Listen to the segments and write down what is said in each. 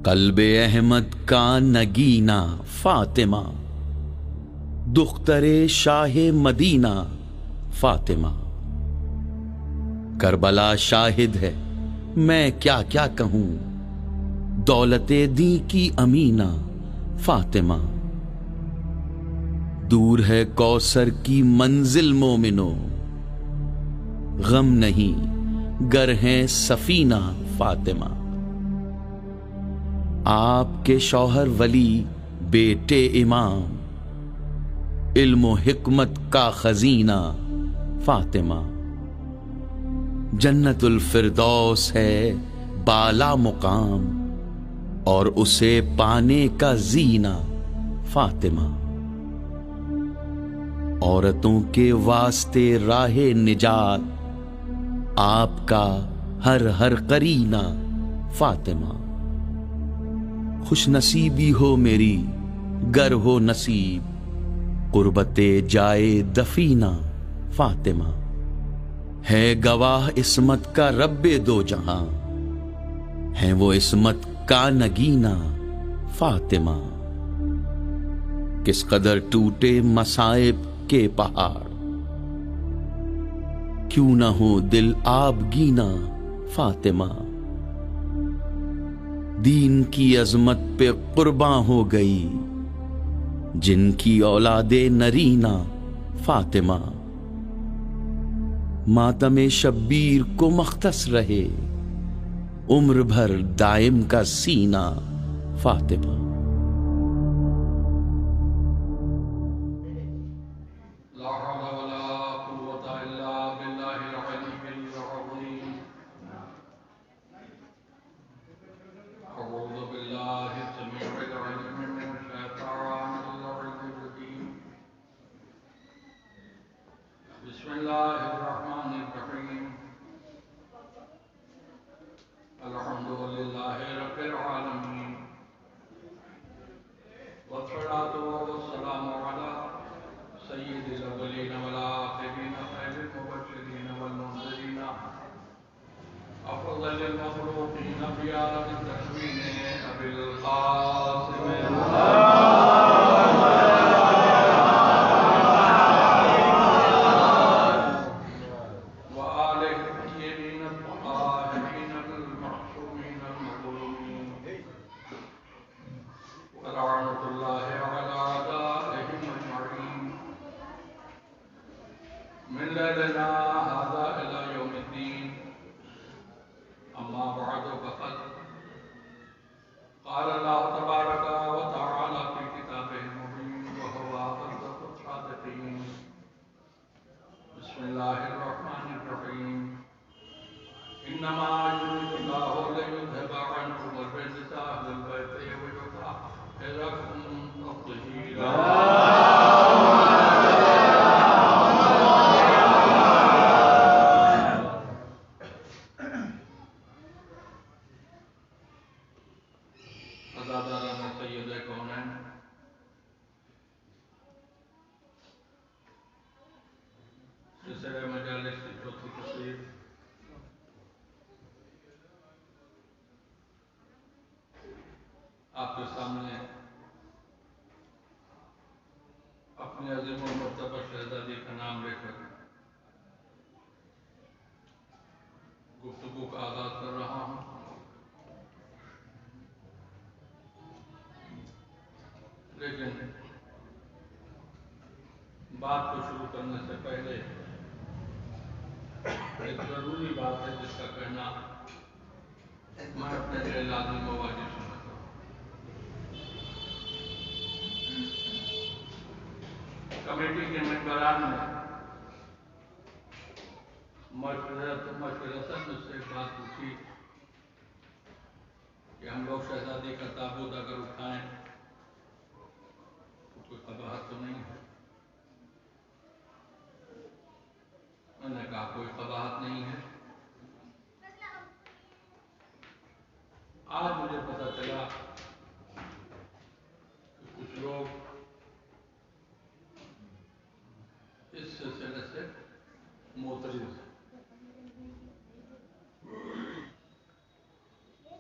قلب احمد کا نگینہ فاطمہ، دختر شاہ مدینہ فاطمہ، کربلا شاہد ہے میں کیا کیا کہوں، دولت دی کی امینہ فاطمہ، دور ہے کوثر کی منزل مومنو، غم نہیں گر ہیں سفینہ فاطمہ، آپ کے شوہر ولی بیٹے امام، علم و حکمت کا خزینہ فاطمہ، جنت الفردوس ہے بالا مقام اور اسے پانے کا زینہ فاطمہ، عورتوں کے واسطے راہ نجات آپ کا ہر قرینہ فاطمہ، خوش نصیبی ہو میری گر ہو نصیب قربت جائے دفینہ فاطمہ، ہے گواہ عصمت کا رب دو جہاں، ہے وہ عصمت کا نگینہ فاطمہ، کس قدر ٹوٹے مصائب کے پہاڑ، کیوں نہ ہو دل آبگینہ فاطمہ، دین کی عظمت پہ قرباں ہو گئی جن کی اولاد نرینہ فاطمہ، ماتم شبیر کو مختص رہے عمر بھر دائم کا سینہ فاطمہ۔ بسم اللہ الرحمن الرحیم، الحمد للہ رب العالمین، والصلاة والسلام علی سید الاولین والآخرین، خیر المبشرین والمنذرین، افضل المخلوقین بیان التکوین، ابی القاسم من ليلنا هذا إلى يوم الدين. أما بعد فقد قال الله تبارك وتعالى في كتابه المبين وهو أصدق الصادقين. بسم الله الرحمن الرحيم. إنما يريد الله ليذهب عنكم الرجس أهل البيت ويطهركم تطهيرا. سلسلہ مجالس کی چوتھی تقریر آپ کے سامنے اپنے عظیم و مرتبہ شہزادی کا نام لے کر گفتگو کا آغاز کر رہا ہوں، لیکن بات کو شروع کرنے سے پہلے ایک ضروری بات ہے جس کا کہنا میں اپنے لیے لازم و واجب سمجھتا ہوں۔ کمیٹی کے ممبران نے مشورتاً مجھ سے ایک بات پوچھی کہ ہم لوگ شہزادی کا تابوت اگر اٹھائیں تو کوئی قباحت تو نہیں ہے؟ میں نے کہا کوئی قباحت نہیں ہے۔ آج مجھے پتہ چلا کہ کچھ لوگ اس سلسلے سے معترض ہیں۔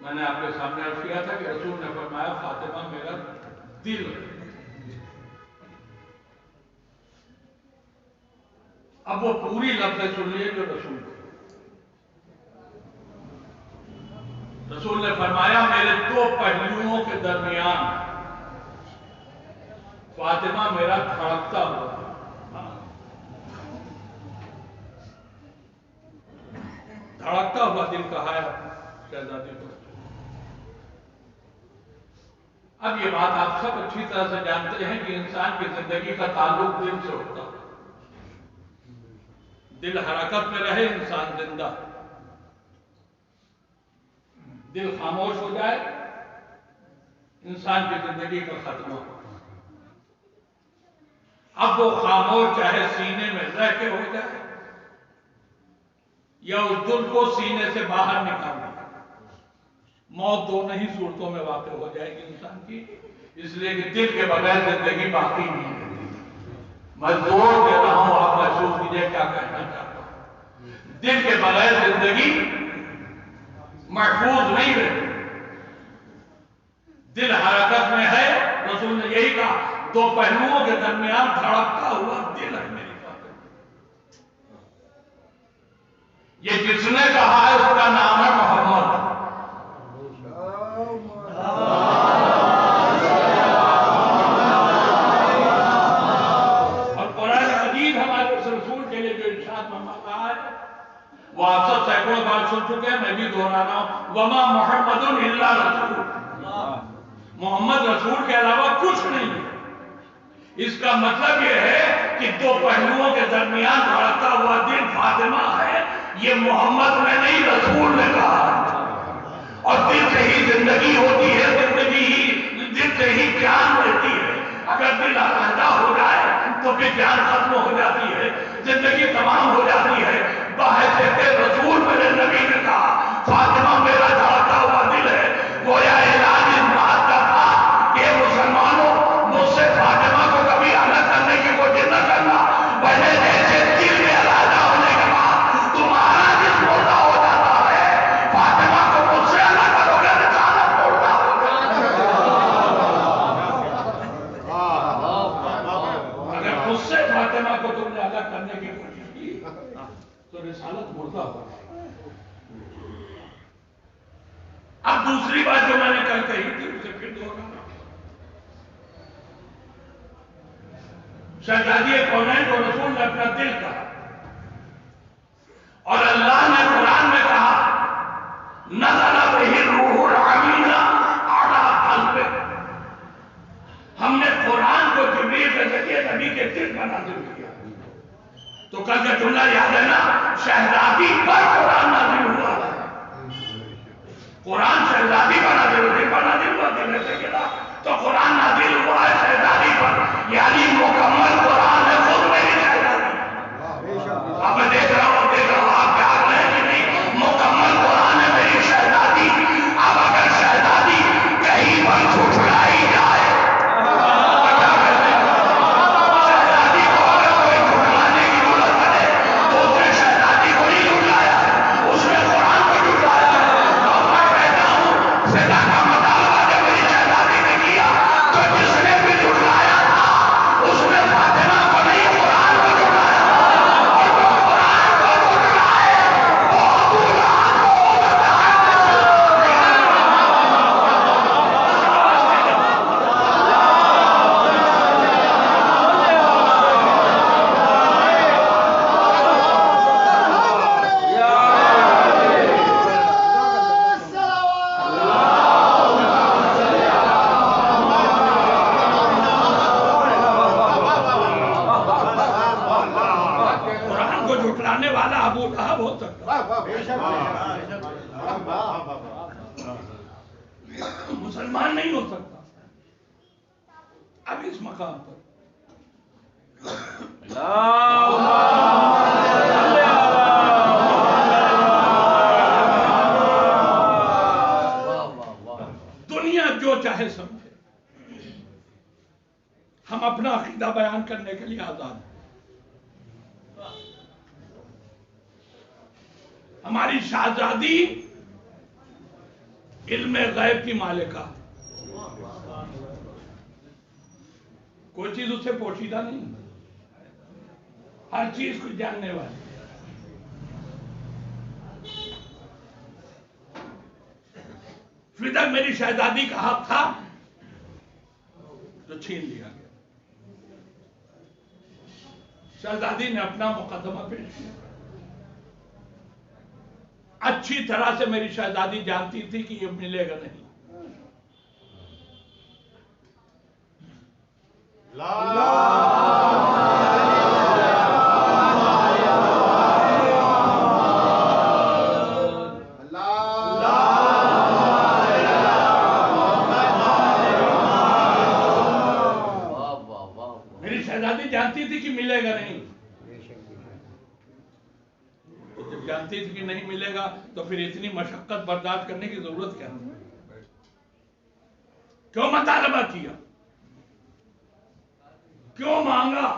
میں نے آپ کے سامنے عرض کیا تھا کہ رسول نے فرمایا فاطمہ میرا دل ہے۔ اب وہ پوری لفظ سن لیے جو رسول نے فرمایا میرے دو پہلوؤں کے درمیان فاطمہ میرا دھڑکتا ہوا دل کہا ہے شہزادی کو۔ اب یہ بات آپ سب اچھی طرح سے جانتے ہیں کہ انسان کی زندگی کا تعلق دل سے ہوتا ہے۔ دل حرکت میں رہے انسان زندہ، دل خاموش ہو جائے انسان کی زندگی کا ختمہ ہو۔ اب وہ خاموش چاہے سینے میں رہ کے ہو جائے یا اس دل کو سینے سے باہر نکال دے، موت دونوں ہی صورتوں میں واقع ہو جائے گی انسان کی، اس لیے کہ دل کے بغیر زندگی باقی نہیں رہتی۔ میں زور دے رہا ہوں، آپ محسوس کیجئے کیا کہنا چاہتا ہوں۔ دل کے بغیر زندگی محفوظ نہیں رہتی، دل حرکت میں ہے۔ رسول نے یہی کہا دو پہلوؤں کے درمیان دھڑکتا ہوا دل ہے میری فاطمہ۔ یہ جس نے کہا ہے اس کا نام ہے محمد۔ اور قرآن مجید ہمارے اس رسول کے لیے جو ارشاد محمد کہا ہے وہ آپ سب سینکڑوں بار سن چکے ہیں، میں بھی دہرا رہا ہوں، وما محمد الا رسول، محمد رسول کے علاوہ کچھ نہیں ہے۔ اس کا مطلب یہ ہے کہ دو پہلوؤں کے درمیان دھڑکتا ہوا دل فاطمہ ہے، یہ محمد نے نہیں رسول نے کہا۔ اور دل سے ہی زندگی ہوتی ہے، دل سے ہی جان رہتی ہے۔ اگر دل علیحدہ ہو جائے تو پھر جان ختم ہو جاتی ہے، زندگی تمام ہو جاتی ہے۔ بحیثیت رسول میرے نبی نے کہا فاطمہ میرا دھڑکتا ہوا دل ہے۔ گویا اعلان اس بات کا تھا کہ مسلمانوں مجھ سے فاطمہ کو کبھی الگ کرنے کی کوشش نہ کرنا، بجے جیسے دل میں علیحدہ ہونے کے بعد تمہارا جس مردہ ہو جاتا ہے، فاطمہ کو مجھ سے الگ کرو گے رسالت مردہ ہو جاتا ہے۔ اگر مجھ سے فاطمہ کو تم نے الگ کرنے کی کوشش کی تو رسالت مردہ ہو جائے۔ اب دوسری بات جو میں نے کل کہی تھی اسے پھر دوہرانا، شہزادی کونین کو رسول نے اپنا دل کہا، اور اللہ نے قرآن میں کہا نزل بہ الروح الامین علی قلبک، ہم نے قرآن کو جبریل کے ذریعے نبی کے دل پر نازل کیا۔ تو کل کا جملہ یاد ہے نا، شہزادی پر قرآن نازل ہوا ہے، قرآن شہزادی پر نازل ہوا، دل پر نازل ہوا، دل سے گلا تو قرآن نازل ہوا ہے شہزادی پر، یعنی مکمل قرآن ہے خود میری شہزادی۔ اب میں دیکھ رہا ہوں آپ کیا آ رہے ہیں کہ نہیں، مکمل قرآن ہے میری شہزادی۔ اب اگر شہزادی کہیں پر جھٹلائی جائے شہزادی کو اگر کوئی جھٹلانے کی ضرورت پڑے تو اس نے شہزادی کو نہیں جھٹلایا، اس نے قرآن کو جھٹلایا ہے۔ اور میں کہتا ہوں صدا کا مطالبہ جب میری شہزادی نے کیا تو جس نے بھی جھٹلایا تھا اس نے فاطمہ کو نہیں قرآن کو جھٹلایا، اور جو قرآن کو جھٹلائے وہ ابو لہب کو بتائے۔ قرآن کو جھٹلانے والا ابو لہب ہو سکتا مسلمان نہیں ہو سکتا۔ اب اس مقام پر دنیا جو چاہے سمجھے، ہم اپنا عقیدہ بیان کرنے کے لیے آزاد ہیں۔ ہماری شہزادی علم غیب کی مالکہ، کوئی چیز اس سے پوشیدہ نہیں، ہر چیز کو جاننے والی۔ فدر میری شہزادی کا حق تھا جو چھین لیا گیا۔ شہزادی نے اپنا مقدمہ پیش کیا۔ اچھی طرح سے میری شہزادی جانتی تھی کہ یہ ملے گا نہیں۔ میری شہزادی جانتی تھی کہ ملے گا نہیں، جب جانتی تھی کہ نہیں ملے گا تو پھر اتنی مشقت برداشت کرنے کی ضرورت کیا؟ کیوں مطالبہ کیا؟ کیوں مانگا؟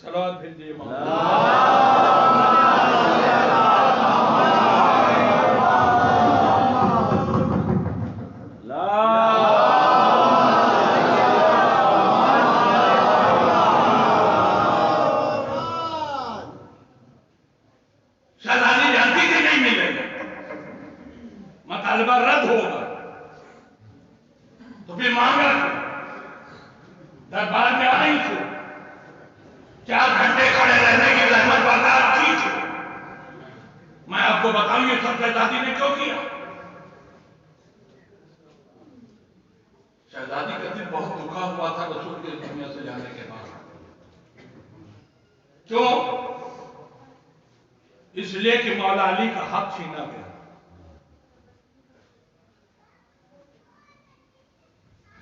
صلوات بھیجیے شہزادی جانتی تھی نہیں ملے گا، مطالبہ رد ہوگا، تو پھر مانگا دربار میں آئی تھی، 4 گھنٹے کھڑے رہنے کی زحمت برداشت کی تھی۔ میں آپ کو بتاؤں یہ سب شہزادی نے کیوں کیا؟ شہزادی کا دل بہت دکھا ہوا تھا رسول کے دنیا سے جانے کے بعد۔ کیوں؟ اس لیے کہ مولا علی کا حق چھینا گیا۔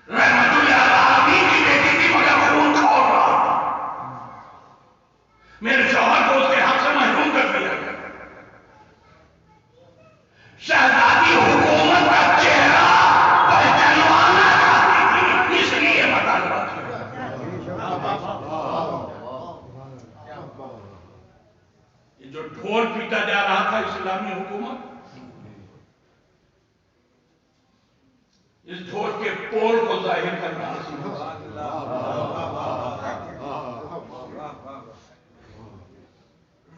رحمت اللہ العالمین کی بیٹی تھی مگر خون کھول رہا تھا، میرے شوہر کو اس کے حق سے محروم کر دیا گیا۔ شہزادی حکومت کا چہرہ پہچانوانا چاہتی تھی، اس لیے مطالبہ کیا۔ یہ جو ڈھول پیٹا جا رہا تھا اسلامی حکومت، اس ڈھول کے پول کو ظاہر کرنا حاصل ہوا۔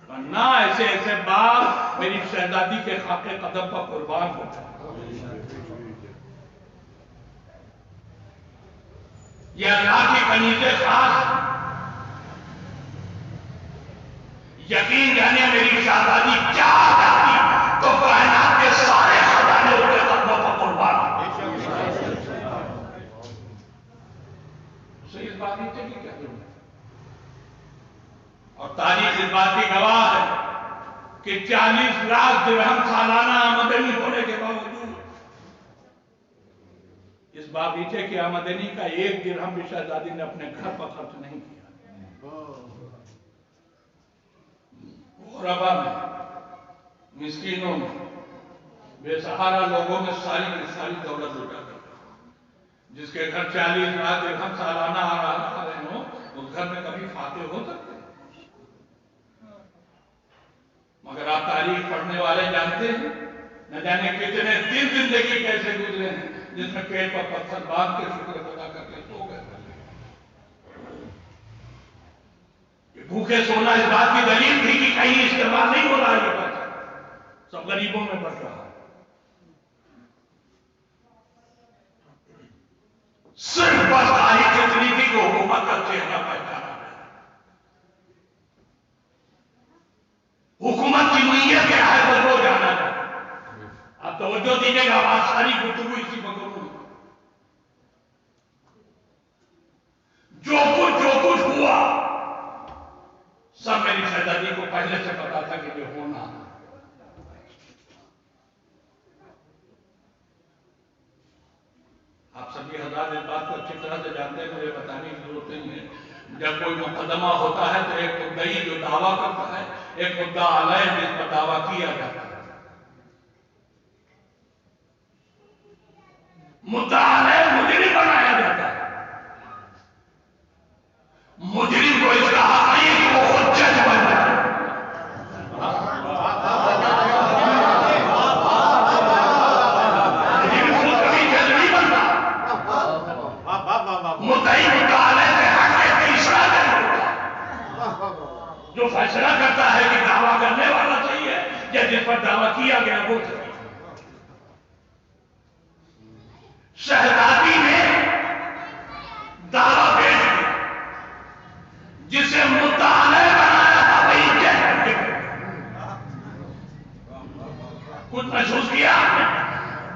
ورنہ ایسے ایسے باپ میری شہزادی کے خاک قدم پر قربان ہو جائے۔ یہ اللہ کی کنیز خاص، یقین جانے میری شہزادی چاہ جاتی تو کائنات کے سارے خزانے اس کے قدموں پر قربان ہوتے۔ اس بات نہیں چلی کیا؟ اور تاریخ اس بات کی گواہ ہے کہ 40 لاکھ درہم سالانہ آمدنی ہونے کے باوجود اس باغیچے کی آمدنی کا 1 درہم بھی شہزادی نے اپنے گھر پر خرچ نہیں کیا۔ غربا میں، مسکینوں میں، بے سہارا لوگوں میں ساری کی ساری دولت لٹا دی۔ جس کے گھر 40 لاکھ درہم سالانہ آ رہے ہوں، اس گھر میں کبھی فاتح ہو سکتے ہیں؟ مگر آپ تاریخ پڑھنے والے جانتے ہیں نہ جانے کتنے دن زندگی کیسے گزرے ہیں جس میں پیٹ پر پتھر باندھ کے شکر ادا کر کے سو گئے۔ بھوکے سونا اس بات کی دلیل تھی کہ کہیں استعمال نہیں ہو رہا ہے، یہ پیسہ سب غریبوں میں بڑھ رہا ہے۔ صرف بس تاریخ اتنی تھی کہ حکومت کا چہرہ پہچانا گیا۔ حکومت کی نیت کیا ہے وہ جانا گیا۔ آپ توجہ دیجیے گا، آج ساری گفتگو اسی پر کروں گا۔ جو کچھ ہوا سب میری شہزادی کو پہلے سے پتا تھا کہ یہ ہونا۔ آپ سبھی حضرات اس بات کو اچھی طرح سے جانتے ہیں، مجھے بتانے کی ضرورت نہیں ہے۔ جب کوئی مقدمہ ہوتا ہے تو ایک مدعی جو دعویٰ کرتا ہے، ایک مدعا علیہ جس پر دعویٰ کیا جاتا ہے۔ مدعا علیہ مجرم بنایا جاتا ہے۔ مجرم کو اس کا حق نہیں کہ وہ خود جج بن جائے۔ فیصلہ کرتا ہے کہ دعویٰ کرنے والا صحیح ہے یا جس پر دعویٰ کیا گیا وہ صحیح ہے۔ شہزادی نے دعویٰ پیش کیا، جسے مدعا نے بنایا تھا وہی جیل بن کے کچھ محسوس کیا آپ نے؟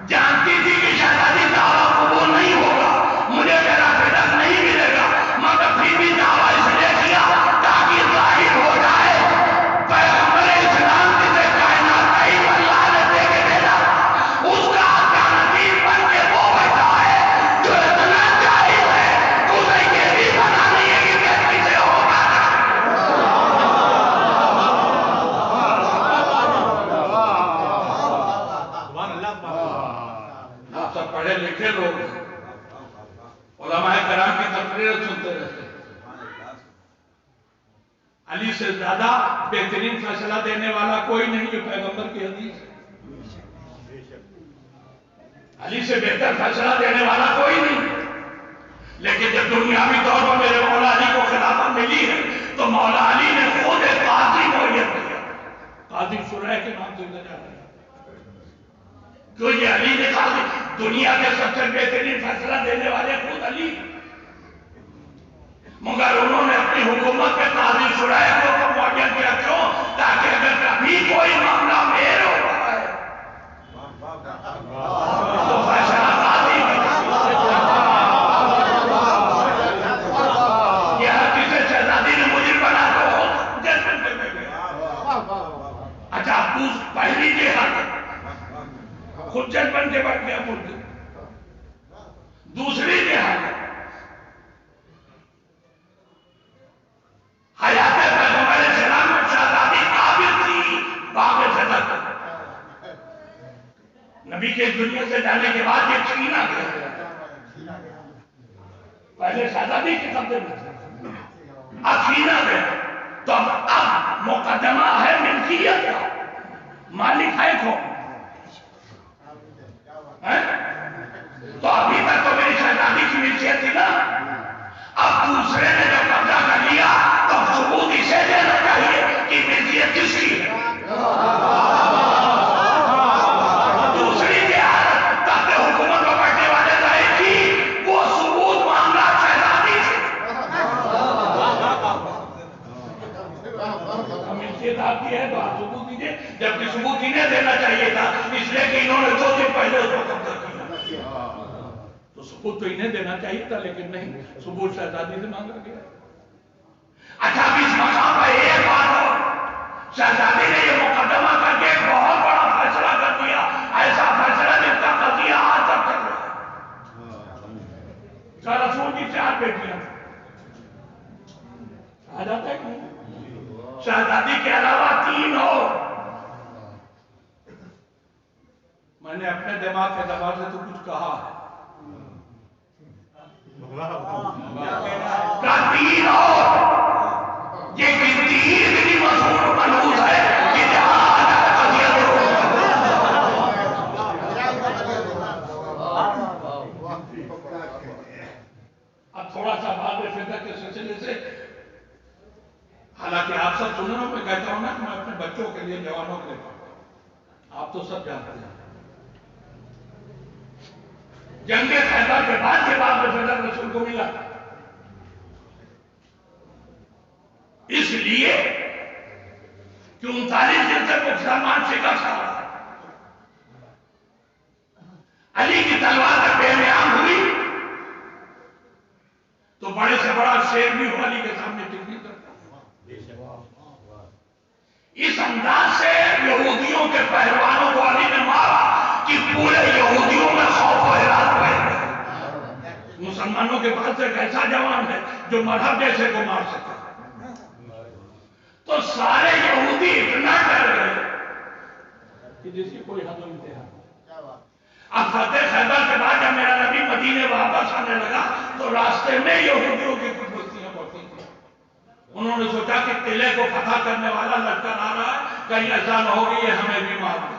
جانتی تھی کہ شہزادی دعویٰ قبول نہیں ہوگا، مجھے میرا فدق نہیں ملے گا، مگر پھر بھی دعویٰ اس لیے کیا تاکہ ظاہر ہو جائے پیغمبر اسلام جسے کائنات کا ہی اللہ نے دے کے بھیجا اس کا جانتی بن کے وہ بیٹھا ہے جو اتنا جاہل ہے اسے یہ بھی پتا نہیں ہے کہ کیسے ہوگا۔ آپ سب پڑھے لکھے لوگ علماء کرام کی تقریر سنتے رہتے ہیں۔ علی سے زیادہ بہترین فیصلہ دینے والا کوئی نہیں جو پیغمبر کی حدیث ہے۔ علی سے بہتر فیصلہ دینے والا کوئی نہیں، لیکن جب دنیاوی طور پر میرے مولا علی کو خلافت ملی ہے تو مولا علی نے خود ایک قاضی معین کیا، قاضی شرح کے نام سے جانا ہے، کیوں یہ علی نے قاضی دنیا کے سب سے بہترین فیصلہ دینے والے خود علی، مگر انہوں نے اپنی حکومت کے قاضی شرح کو معین کیا، کیوں؟ تاکہ اگر کبھی کوئی معاملہ میر ہو رہا ہے تو فیصلہ قاضی یہ ہر کسی شہزادی نے مجھے بنا تو جج بن کے بیٹھ گیا۔ اچھا اب پہلی جہاد خود جج بن کے بیٹھ گیا ملک، دوسری جہاد حیات پیغمبر اسلام میں شہزادی قابل تھی باغ صدق، نبی کے دنیا سے جانے کے بعد یہ چھینا گیا، پہلے شہزادی کے قبضے میں تھا، اب چھینا گیا، تو اب مقدمہ ہے ملکیت کا، مالک ہے کون؟ تو ابھی تک تو میری شہزادی کی ملکیت تھی نا، اب دوسرے نے جب قبضہ کر لیا تو ثبوت اسے دینا چاہیے کہ ملکیت کس کی ہے۔ دوسری جہاد تحت حکومت پر بیٹھنے والے ظاہر کی وہ ثبوت معاملہ شہزادی سے، ملکیت آپ کی ہے تو آپ ثبوت دیجیے، جبکہ ثبوت انہیں دینا چاہیے تھا، اس لیے کہ انہوں نے 2 دن پہلے اس پر قبضہ کیا، تو ثبوت تو انہیں دینا چاہیے تھا، لیکن نہیں، ثبوت شہزادی سے مانگا گیا۔ اچھا اب اس مقام پر ایک بات ہو، شہزادی نے یہ مقدمہ کر کے ایک بہت بڑا فیصلہ کر دیا، ایسا فیصلہ جس کا قضیہ آج تک چل رہا ہے۔ رسول کی 4 بیٹیاں آ جاتا ہے کہ شہزادی کے علاوہ 3 اور، میں نے اپنے دماغ کے اعتبار سے تو کچھ کہا ہے، کا 3 اور، یہ تین اتنی مشہور منحوس ہے کہ جہاں اب تھوڑا سا بات فکر کے سلسلے سے، حالانکہ آپ سب سنو، میں کہتا ہوں نا کہ میں اپنے بچوں کے لیے جوانوں کے لیے پڑھتا ہوں، آپ تو سب جانتے ہیں جنگ خیبر کے بعد کے بعد فکر رسول کو ملا، اس لیے کہ 39 دن تک مسلمان شکست کھا رہا ہے، علی کی تلوار جب بے نیام ہوئی تو بڑے سے بڑا شیر بھی ہو علی کے سامنے ٹک نہیں کرتا، اس انداز سے یہودیوں کے پہلوانوں کو علی نے مارا کہ پورے یہودیوں میں خوف و حراس پھیل گیا، مسلمانوں کے پاس ایک ایسا جوان ہے جو مذہب جیسے کو مار سکتا، تو سارے یہودی اتنا ڈر گئے کہ جس کی کوئی حد و انتہا۔ اب فتح خیبر کے بعد جب میرا نبی مدینے واپس آنے لگا تو راستے میں یہودیوں کی کچھ بستیاں پڑتی تھیں، انہوں نے سوچا کہ قلعے کو فتح کرنے والا لشکر آ رہا ہے، کہیں ایسا نہ ہو کہ یہ ہمیں بھی مار دے،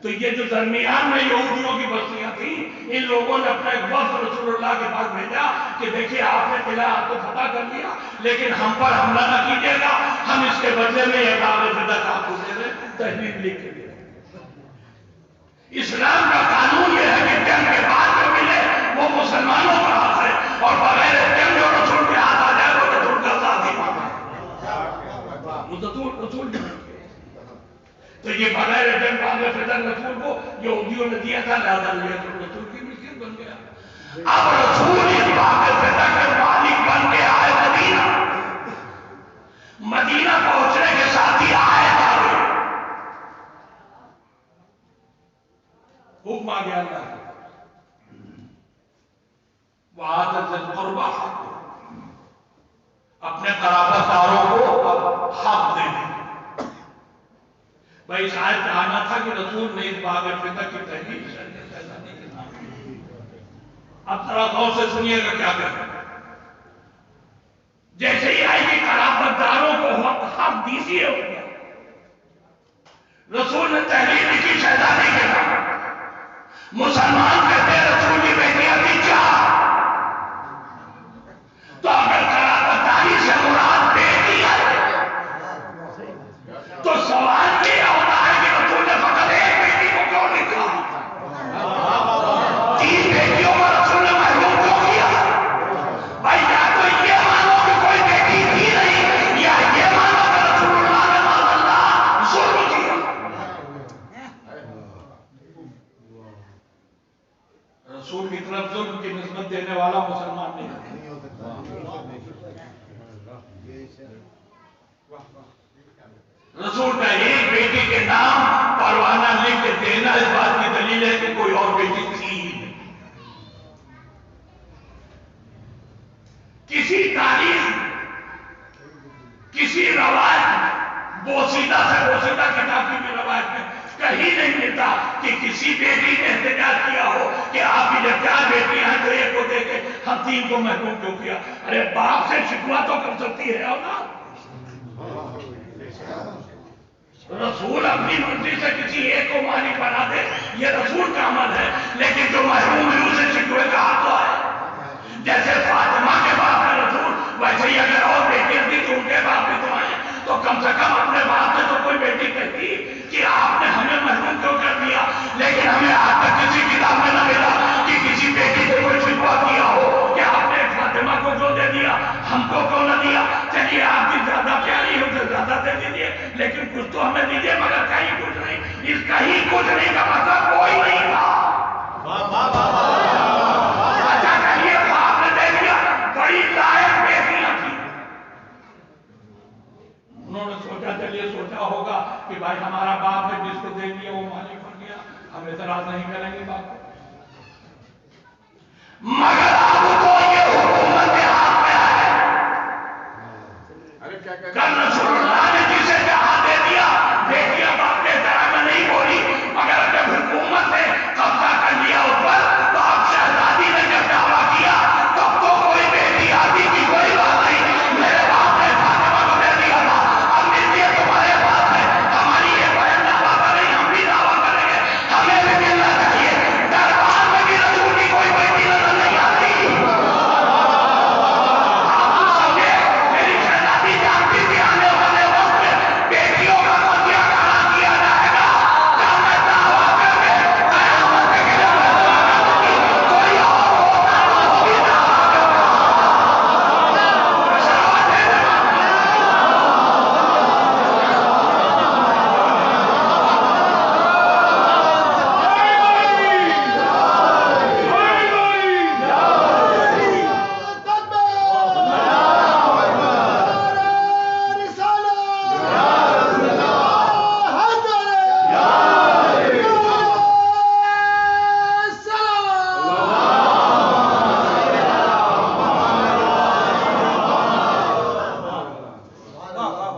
تو یہ جو درمیان میں یہودیوں کی بستیاں تھیں، ان لوگوں نے اپنا ایک وفد رسول اللہ کے پاس بھیجا کہ دیکھیے آپ نے قلعہ آپ کو فتح کر لیا، لیکن ہم پر حملہ نہ کیجیے گا، ہم اس کے بدلے میں یہ دعوے فدق آپ کو دے رہے ہیں، تحریر لکھ کے دے رہے ہیں۔ اسلام کا قانون یہ ہے کہ جنگ کے بعد جو ملے وہ مسلمانوں کا حق ہے، اور بغیر جنگ جو رسول کے ہاتھ آ جائے وہ رسول کا ذاتی معاملہ ہے، رسول کے تو یہ بغیر جنگ باغ فدق رسول کو یہودیوں نے دیا تھا، لہذا یہ رسول کی ملکیت بن گیا۔ اب رسول اس باغ فدق کے مالک بن کے آئے مدینہ، مدینہ پہنچنے کے ساتھ ہی آئے تھے، حکم آ گیا اللہ وَآتَ ذِی الْقُرْبَىٰ اپنے قرابت داروں کو حق دے دیں۔ بھائی اس آیت کا آنا تھا کہ رسول نے اس باغ فدق کی تحریر شہزادی کے نام۔ اب ذرا غور سے سنیے گا کیا کہتے ہیں۔ جیسے ہی آئی کہ قرابت داروں کو حق دیجیے ہو گیا، رسول نے تحریر لکھی شہزادی کے نام۔ مسلمان کہتے ہیں رسول کی بیٹیاں تھی چار، تو اگر قرابت داری سے مراد بیٹی ہے تو سوال یہ ہوتا ہے کہ رسول نے فقط ایک بیٹی کو کیوں لکھا؟ تین بیٹیوں کو رسول نے محروم کیوں کیا؟ بھائی یا تو یہ مانو کہ کوئی بیٹی تھی نہیں، یا یہ مانو کہ رسول اللہ نے معاذ اللہ ظلم کیا۔ رسول کی طرف ظلم کی نسبت دینے والا مسلمان نہیں ہے۔ رسول کا ایک بیٹی کے نام پروانہ لکھ کے دینا اس بات کی دلیل ہے کہ کوئی اور بیٹی تھی ہی نہیں۔ کسی تاریخ، کسی روایت، بوسیدہ سے بوسیدہ کتاب کی بھی روایت میں کہیں نہیں ملتا کہ کسی بیٹی نے احتجاج کیا ہو کہ آپ کی جب چار بیٹیاں ہیں تو ایک کو دے کے ہم تین کو محروم کیوں کیا۔ ارے باپ سے شکوہ تو کر سکتی ہے اولاد۔ رسول اپنی مرضی سے کسی ایک کو مالک بنا دے، یہ رسول کا عمل ہے، لیکن جو محروم ہے اسے شکوے کا حق تو ہے۔ جیسے فاطمہ کے باپ ہے رسول، ویسے ہی اگر اور بیٹیاں تھی تو ان کے باپ بھی تو آئے، تو کم سے کم اپنے باپ سے تو کوئی بیٹی کہتی کہ آپ نے ہمیں محروم کیوں کر دیا، لیکن ہمیں آج تک کسی کتاب میں نہ ملا کہ کسی بیٹی سے کوئی شکوہ کیا ہو کہ آپ نے فاطمہ کو جو دے دیا ہم کو کیوں نہ دیا۔ چلیے آپ کی زیادہ پیاری ہو تو زیادہ دے دیجیے، لیکن کچھ تو ہمیں دیجیے، مگر کہیں کچھ نہیں۔ اس کہیں کچھ نہیں کا مطلب کوئی نہیں تھا۔ اچھا کہیے باپ نے دے دیا، بڑی لائق بیٹیاں تھی، انہوں نے سوچا، چلیے سوچا ہوگا کہ بھائی ہمارا باپ ہے جس کو دے دیا وہ مالک بن گیا، ہم اعتراض نہیں کریں گے باپ کو۔ مگر اب تو یہ حکومت کے ہاتھ میں ہے، کل رسول اللہ نے جسے جہاں دے دیا، بیٹیاں باپ کے طرح میں نہیں بولی، مگر جب حکومت نے قبضہ کر لیا اس پر تو اب شہزادی نے جب دعویٰ کیا تب تو کوئی بیٹی آتی کی کوئی بات نہیں، میرے باپ نے فاطمہ کو دے دیا تھا، اب اس لیے تمہارے پاس ہے، ہماری یہ بہن دعویٰ کریں ہم بھی دعویٰ کریں گے، ہمیں بھی ملنا چاہیے۔ دربار میں بھی رسول کی کوئی بیٹی نظر نہیں آتی۔ آپ سمجھے میری شہزادی جانتی تھی آنے والے وقت میں بیٹیوں کا قضیہ کھڑا کیا جائے گا، جب میں دعویٰ کر کے قیامت کے لیے کوئی اور ہوتا وہ بھی دعویٰ کرتا۔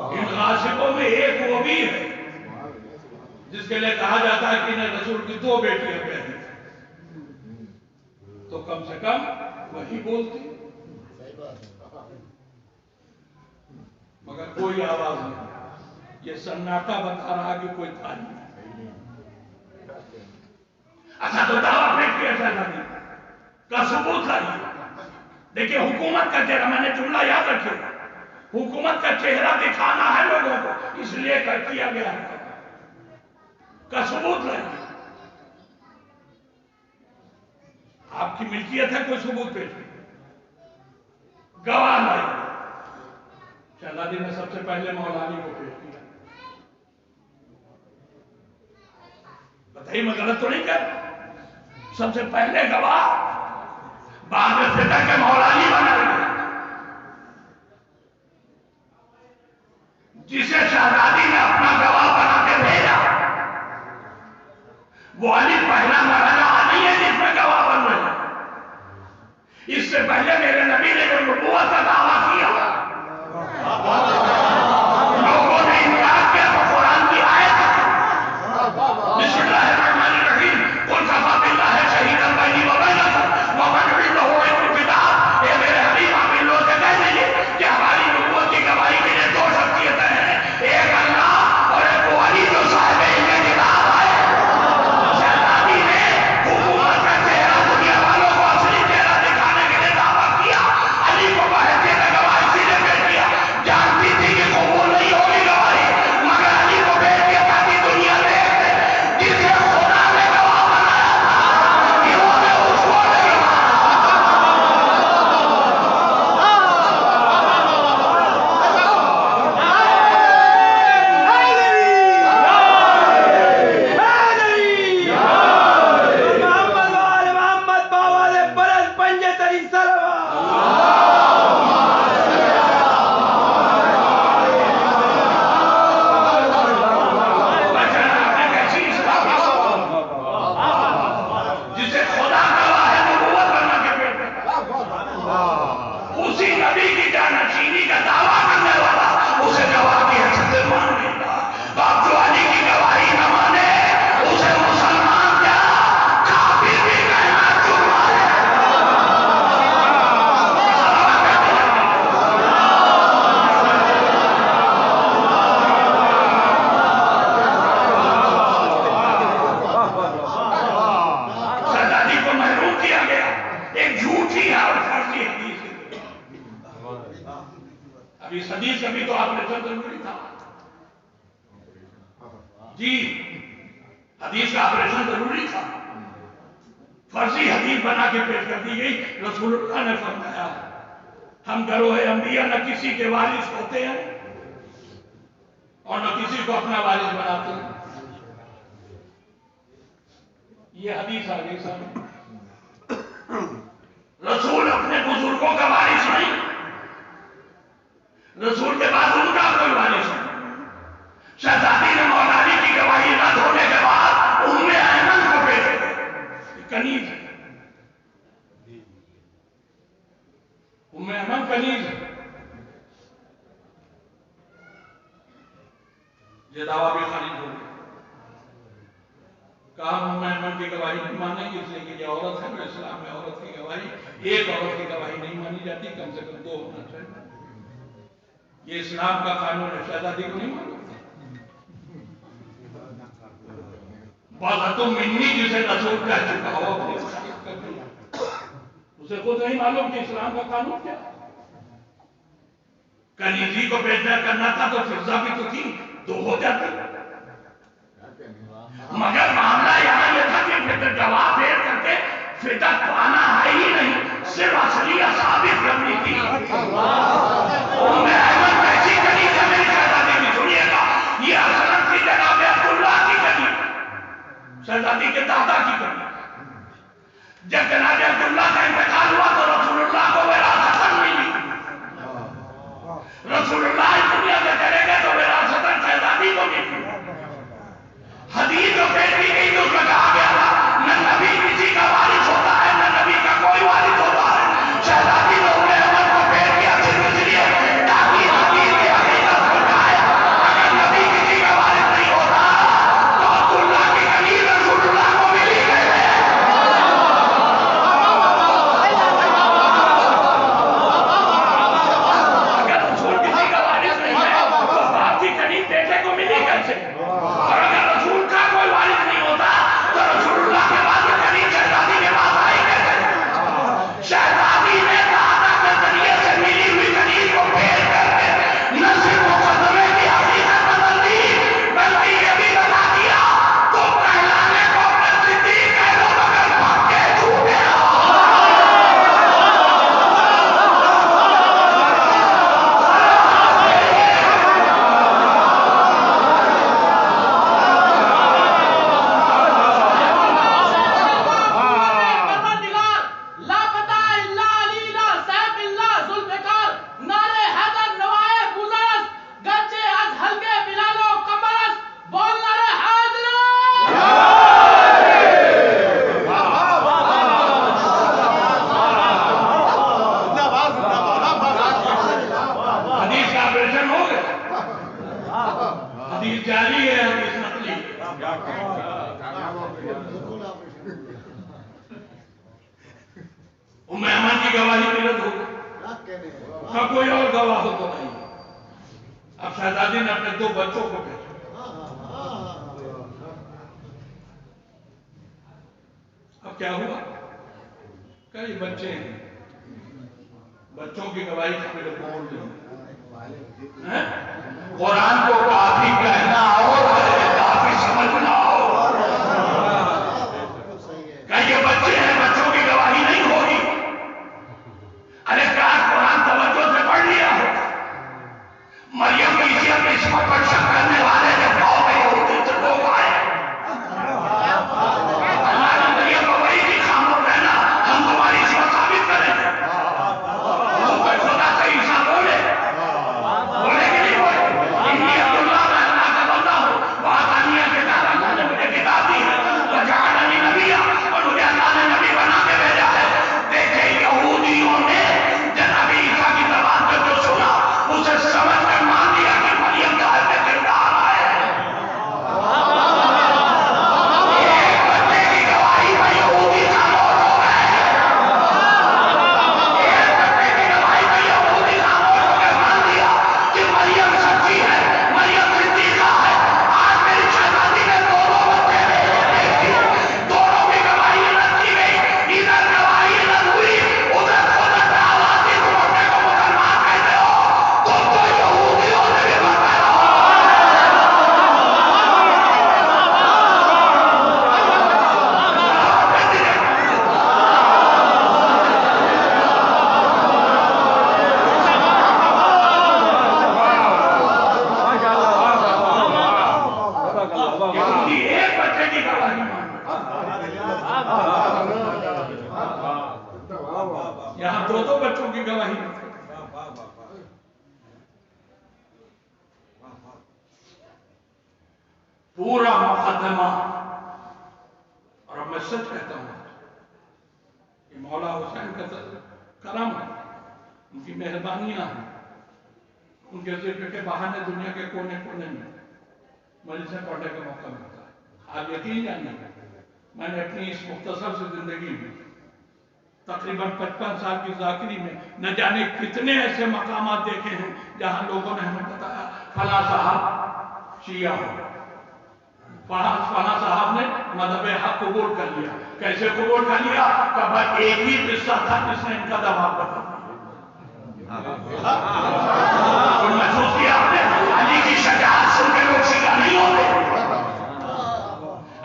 ان غاصبوں میں ایک وہ بھی ہے جس کے لیے کہا جاتا ہے کہ انہیں رسول کی دو بیٹیاں پیدا تھیں، تو کم سے کم وہی بولتی، مگر کوئی آواز نہیں۔ یہ سناٹا بتا رہا کہ کوئی تھا نہیں۔ اچھا تو دعویٰ پھینک کیا شہزادی کا ثبوت لائیے. دیکھیں حکومت کا چہرہ، میں نے جملہ یاد رکھے، حکومت کا چہرہ دکھانا ہے لوگوں کو، اس لیے کیا گیا ہے. کا ثبوت لائیے. آپ کی ملکیت ہے، کوئی ثبوت پیش نہیں، گواہ لائیے. شہزادی نے سب سے پہلے مولا علی کو پیش کیا. بتائیے میں غلط تو نہیں کر رہا؟ سب سے پہلے گواہ بعد میں فدا کے مولا علی بنا گیا، جسے شہزادی نے اپنا گواہ بنا کے بھیجا. وہ علی پہلا مرحلہ نہیں ہے جس میں گواہ بن رہے ہیں. اس سے پہلے میرے نبی نے جو نبوت کا دعویٰ کیا لوگوں نے انکار کیا تو قرآن کی آیت بسم اللہ الرحمن الرحیم قل کفی باللہ شہیدا بینی و بینکم ومن عنده علم الکتاب. اے میرے حبیب آپ ان لوگوں سے کہہ دیجیے کہ ہماری نبوت کی گواہی کے لیے دو شخصیتیں ہیں، ایک اللہ اور ایک وہ علی جو صاحب علم کتاب ہے. شہزادی نے حکومت کا چہرہ دنیا والوں کو اصلی چہرہ دکھانے کے لیے دعویٰ کیا. علی کو بحیثیت گواہ اسی نے پیش کیا، جانتی تھی کہ قبول نہیں ہوگی گواہی، مگر علی کو پیش کیا تاکہ دنیا دیکھ لے جسے خدا نے گواہ بنایا تھا انہوں نے اس کو نہیں جسے خدا گواہ ہے نبوت بنا کے پیش کرتا، اسی نبی کی جانشینی کا دعویٰ کرنے والا اسے گواہ کی حیثیت سے مان لیتا. اب جو علی کی گواہی نہ مانے اسے مسلمان کیا کافر بھی کہنا جرم ہے. شہزادی کو محروم کیا گیا ایک جھوٹی اور فرضی حدیث سے. اب اس حدیث کا بھی تو آپریشن ضروری تھا جی، حدیث کا آپریشن ضروری تھا. فرضی حدیث بنا کے پیش کر دی گئی. رسول اللہ نے فرمایا ہم گروہ انبیاء نہ کسی کے وارث ہوتے ہیں اور نہ کسی کو اپنا وارث بناتے ہیں. یہ حدیث آ گئی سامنے. رسول اپنے بزرگوں کا وارث نہیں، رسول کے بعد ان کا کوئی وارث نہیں. شہزادی نے مولا علی کی گواہی رد ہونے کے بعد ام ایمن کو پیش کیا. کنیز ہے، ام ایمن کنیز ہے. یہ دعویٰ بھی خارج ہو گیا. کہا ام ایمن کی گواہی نہیں مانیں گے اس لیے کہ یہ عورت ہے. اسلام میں عورت کی گواہی، ایک عورت کی گواہی نہیں مانی جاتی، کم سے کم دو ہونا چاہیے. یہ اسلام کا قانون ہے، شہزادی کو نہیں مانو. تم منی جسے رسول کہہ چکا ہو اپنی تعریف کر دیا، اسے خود نہیں معلوم کہ اسلام کا قانون کیا. کنیزی کو بے دخل کرنا تھا تو فضا بھی تو تھی، دو ہو جاتی. مگر معاملہ یہاں یہ تھا کہ فدر گواہ پھیر کر کے فدر پانا ہے ہی نہیں، صرف اصلیت ثابت کرنی تھی. ام ایمن ایسی کنیز ہے میری شہزادی کی. سنیے گا، یہ حضرت کی جناب عبداللہ کی کنیز، شہزادی کے دادا کی کنیز. جب جناب عبداللہ کا انتقال ہوا تو رسول اللہ کو وراثتاً ملی. رسول اللہ اس دنیا سے چلے گئے تو وراثتاً شہزادی کو ملی. حدیث جو پیش کی گئی تو اس میں کہا گیا تھا نہ نبی کسی کا وارث ہوتا ہے نہ نبی کا کوئی وارث ہوتا ہے. شہزادی نے ام ایمن کو پیش کیا صرف اس لیے تاکہ حدیث کی حقیقت کو جائے. اگر نبی کسی کا وارث نہیں ہوتا تو عبداللہ کی کنیز رسول اللہ کو ملی گئے. حدیث جاری ہے، حدیث نقلی ہے۔ ام ایمن کی گواہی غلط ہو گئی، کا کوئی اور گواہ ہو تو نہیں۔ اب شہزادی نے اپنے 2 بچوں کو بھیجا۔ اب کیا ہوا؟ کئی بچے ہیں، بچوں کی گواہی قابل قبول نہیں۔ قرآن کو کافی کہنا اور کافی سمجھنا اور کہ یہ بچے ہیں، بچوں کی گواہی نہیں ہوگی۔ ارے کاش قرآن توجہ سے پڑھ لیا ہو۔ مریم کی اپنی عصمت پر شک کرنے والے جب گاؤں میں یہودی سے لوگ آئے، اللہ نے مریم کو وہی کی خاموش رہنا، ہم تمہاری عصمت ثابت کریں گے۔ تم پر خدا سے عیسیٰ بولے کہ نہیں بولے؟ انہی عبداللہ میں اللہ کا بندہ ہوں، وعدانیہ کے دار اللہ نے مجھے کتاب دی ہے، وجعلنی نبیّا، اور مجھے اللہ نے نبی بنا کے بھیجا ہے۔ دیکھیں یہودیوں نے جناب عیسیٰ کی زبان پر جو سنا اسے سمجھ کر مان لیا کہ مریم کا حضرت کردار آیا ہے۔ ایک بچے کی گواہی میں یہودی خاموش ہو گئے ہیں۔ ایک بچے کی گواہی میں یہودی خاموش ہو کے مان لیا کہ مریم سچی ہے، مریم صدیقہ ہے۔ آج میری شہزادی نے 2 بچے دیکھے، دونوں کی گواہی رد کی گئی، ادھر گواہی رد ہوئی، ادھر خدا تعالیٰ کی بچے کو مسلمان کہتے ہو، تم تو یہودیوں نے بھی بتایا ہو۔ یہودی ایک بچے کی گواہی یہاں 2 بچوں کی گواہی پورا مقدمہ۔ اور اب میں سچ کہتا ہوں کہ مولا حسین کا کرم ہے، ان کی مہربانیاں ہیں، ان کے ذکر کے بہانے دنیا کے کونے کونے میں مجلسیں پڑھنے کا موقع ملتا ہے۔ آپ یقین جانیں، میں نے اپنی اس مختصر سی زندگی میں تقریباً 55 سال کی ذاکری میں نہ جانے کتنے ایسے مقامات دیکھے ہیں جہاں لوگوں نے ہمیں بتایا فلاں صاحب شیعہ ہو، فلاں صاحب نے مذہب حق قبول کر لیا۔ کیسے قبول کر لیا؟ کہ بھائی ایک ہی قصہ تھا جس نے ان کا دماغ بتا دیا۔ تو محسوس کیا آپ نے علی کی شجاعت سن کے لوگ شیعہ نہیں ہوتے،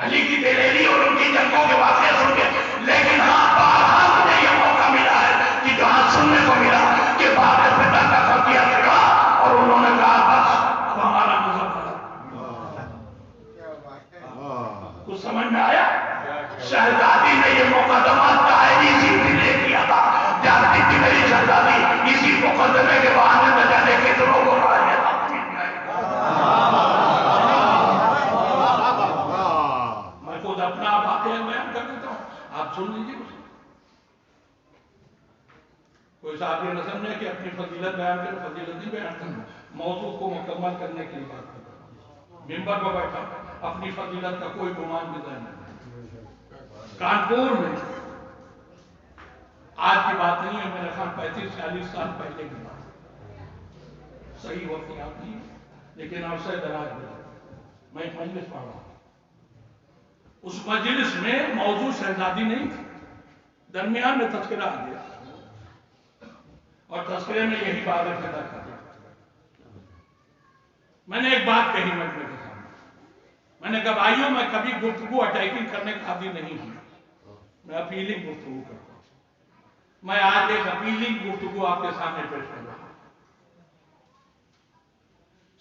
علی کی دلیری اور ان کی جنگوں کے واقعے سن کے، لیکن ہاں بارہا مجھے یہ موقع ملا ہے کہ جہاں سننے کو ملا کہ باب فتنہ کا خطیہ چڑھا اور انہوں نے کہا بس اب ہمارا مذہب غلط۔ کچھ سمجھ میں آیا؟ شہزادی نے یہ مقدمہ دائری سی بھی لے کیا تھا، جانتی تھی میری شہزادی اسی مقدمے کے بہانے میں جانے کے دنوں کو رہا ہے۔ میں خود اپنا واقعہ بیان کر دیتا ہوں، آپ سن لیجیے اسے۔ کوئی صاحب یہ نہ سمجھے کہ اپنی فضیلت بیان کریں، فضیلت نہیں بیان کرنا، موضوع کو مکمل کرنے کے لیے بات کرتا ہوں۔ ممبر پر بیٹھا اپنی فضیلت کا کوئی گمان بھی نہیں۔ کانپور میں آج کی بات نہیں ہے، میرے خیال 35-40 سال پہلے کی بات، صحیح وقت یاد نہیں ہے لیکن عرصہ دراز میں میں ایک مجلس پڑھ رہا ہوں۔ اس مجلس میں موضوع شہزادی نہیں تھی، درمیان میں تذکرہ آ گیا اور تذکرے میں یہی بات پیدا کر دیا۔ میں نے ایک بات کہی مجمع کے سامنے، میں نے کہا بھائیوں میں کبھی گفتگو اٹیکنگ کرنے کا عادی نہیں ہوں، میں اپیلنگ گفتگو کرتا ہوں۔ میں آج ایک اپیلنگ گفتگو آپ کے سامنے پیش کر رہا ہوں۔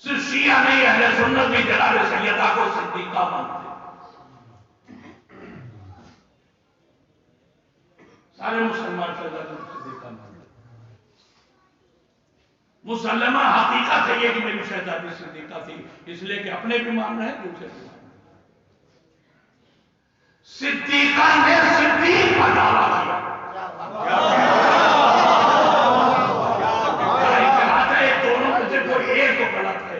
صرف شیعہ نہیں، اہل سنت بھی جناب سیدہ کو صدیقہ مانتے، سارے مسلمان شہزادی کو صدیقہ مانتے۔ مسلمہ حقیقت ہے یہ کہ میری شہزادی صدیقہ تھی، اس لیے کہ اپنے بھی مان رہے ہیں دوسرے بھی مان رہے ہیں۔ صدیقہ نے صدیق پر دعویٰ کیا، دونوں میں سے کوئی ایک تو غلط ہے۔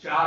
4